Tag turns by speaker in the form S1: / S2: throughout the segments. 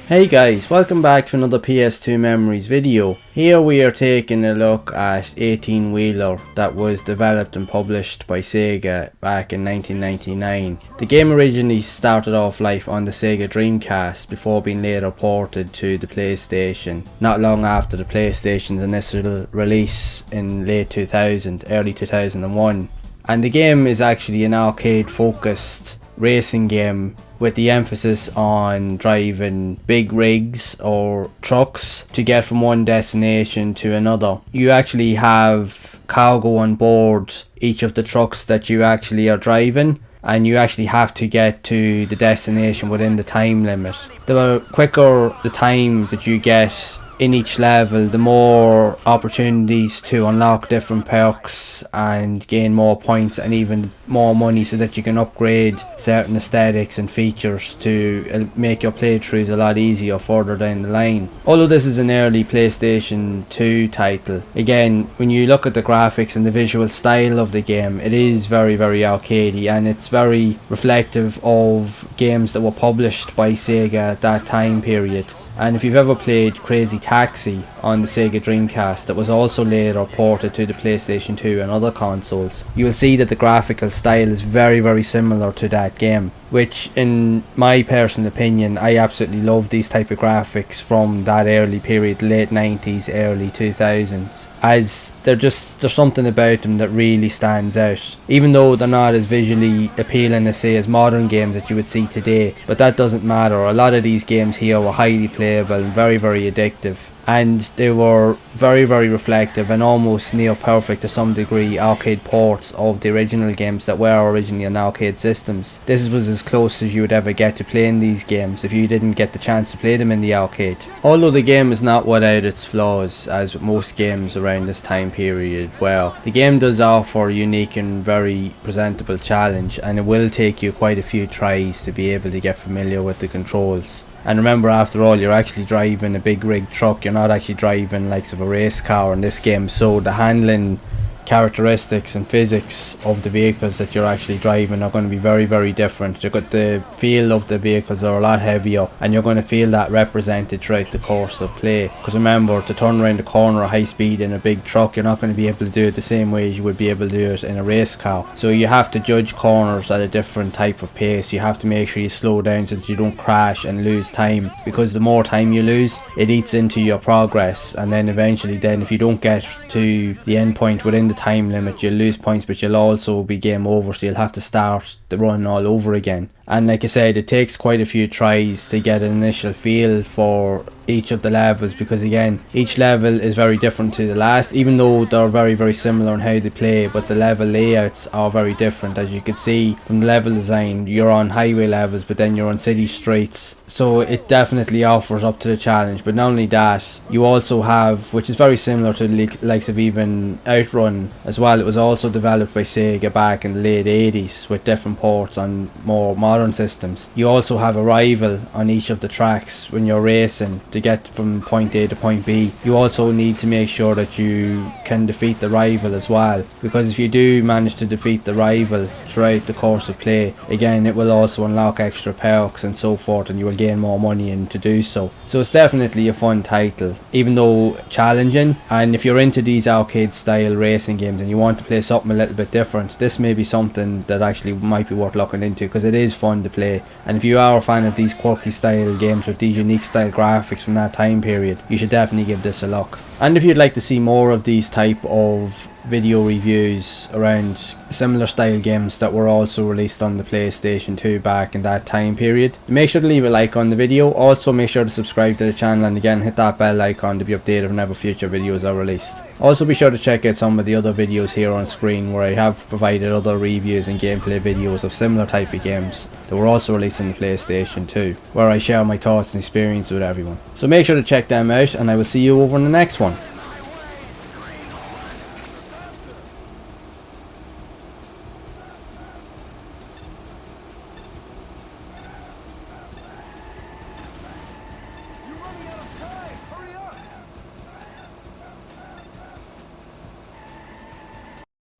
S1: Hey guys, welcome back to another PS2 Memories video. Here we are taking a look at 18 Wheeler that was developed and published by Sega back in 1999. The game originally started off life on the Sega Dreamcast before being later ported to the PlayStation, not long after the PlayStation's initial release in late 2000, early 2001. And the game is actually an arcade focused racing game with the emphasis on driving big rigs or trucks to get from one destination to another. You actually have cargo on board each of the trucks that you actually are driving, and you actually have to get to the destination within the time limit. The quicker the time that you get in each level, the more opportunities to unlock different perks and gain more points and even more money, so that you can upgrade certain aesthetics and features to make your playthroughs a lot easier further down the line. Although this is an early PlayStation 2 title, again, when you look at the graphics and the visual style of the game, it is very arcadey, and it's very reflective of games that were published by Sega at that time period. And if you've ever played Crazy Taxi on the Sega Dreamcast, that was also later ported to the PlayStation 2 and other consoles, you will see that the graphical style is very similar to that game, which in my personal opinion, I absolutely love these type of graphics from that early period, late 90s, early 2000s, as there's something about them that really stands out, even though they're not as visually appealing as, say, as modern games that you would see today. But that doesn't matter. A lot of these games here were highly playable and very addictive, and they were very reflective and almost near perfect to some degree arcade ports of the original games that were originally on arcade systems. This was as close as you would ever get to playing these games if you didn't get the chance to play them in the arcade. Although the game is not without its flaws, as with most games around this time period, well, the game does offer a unique and very presentable challenge, and it will take you quite a few tries to be able to get familiar with the controls. And remember, after all, you're actually driving a big rig truck, you're not actually driving likes of a race car in this game, so the handling characteristics and physics of the vehicles that you're actually driving are going to be very different. You've got the feel of the vehicles are a lot heavier, and you're going to feel that represented throughout the course of play. Because remember, to turn around the corner at high speed in a big truck, you're not going to be able to do it the same way as you would be able to do it in a race car. So you have to judge corners at a different type of pace. You have to make sure you slow down so that you don't crash and lose time, because the more time you lose, it eats into your progress, and then eventually if you don't get to the end point within the time limit, you'll lose points, but you'll also be game over, so you'll have to start the run all over again. And like I said, it takes quite a few tries to get an initial feel for each of the levels, because again, each level is very different to the last, even though they're very similar in how they play, but the level layouts are very different. As you can see from the level design, you're on highway levels, but then you're on city streets, so it definitely offers up to the challenge. But not only that, you also have, which is very similar to the likes of even Outrun as well, it was also developed by Sega back in the late 80s with different ports on more modern systems. You also have a rival on each of the tracks when you're racing to get from point A to point B. You also need to make sure that you can defeat the rival as well, because if you do manage to defeat the rival throughout the course of play, again, it will also unlock extra perks and so forth, and you will gain more money in to do so. So it's definitely a fun title, even though challenging. And if you're into these arcade style racing games and you want to play something a little bit different, this may be something that actually might be worth looking into, because it is fun to play. And if you are a fan of these quirky style games with these unique style graphics from that time period, you should definitely give this a look. And if you'd like to see more of these type of video reviews around similar style games that were also released on the PlayStation 2 back in that time period, make sure to leave a like on the video. Also make sure to subscribe to the channel, and again, hit that bell icon to be updated whenever future videos are released. Also be sure to check out some of the other videos here on screen, where I have provided other reviews and gameplay videos of similar type of games that were also released on the PlayStation 2, where I share my thoughts and experience with everyone. So make sure to check them out, and I will see you over in the next one.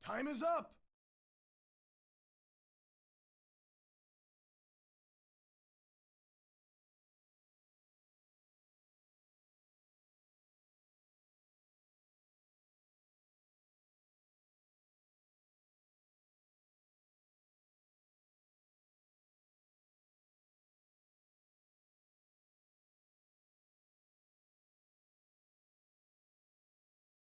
S2: Time is up!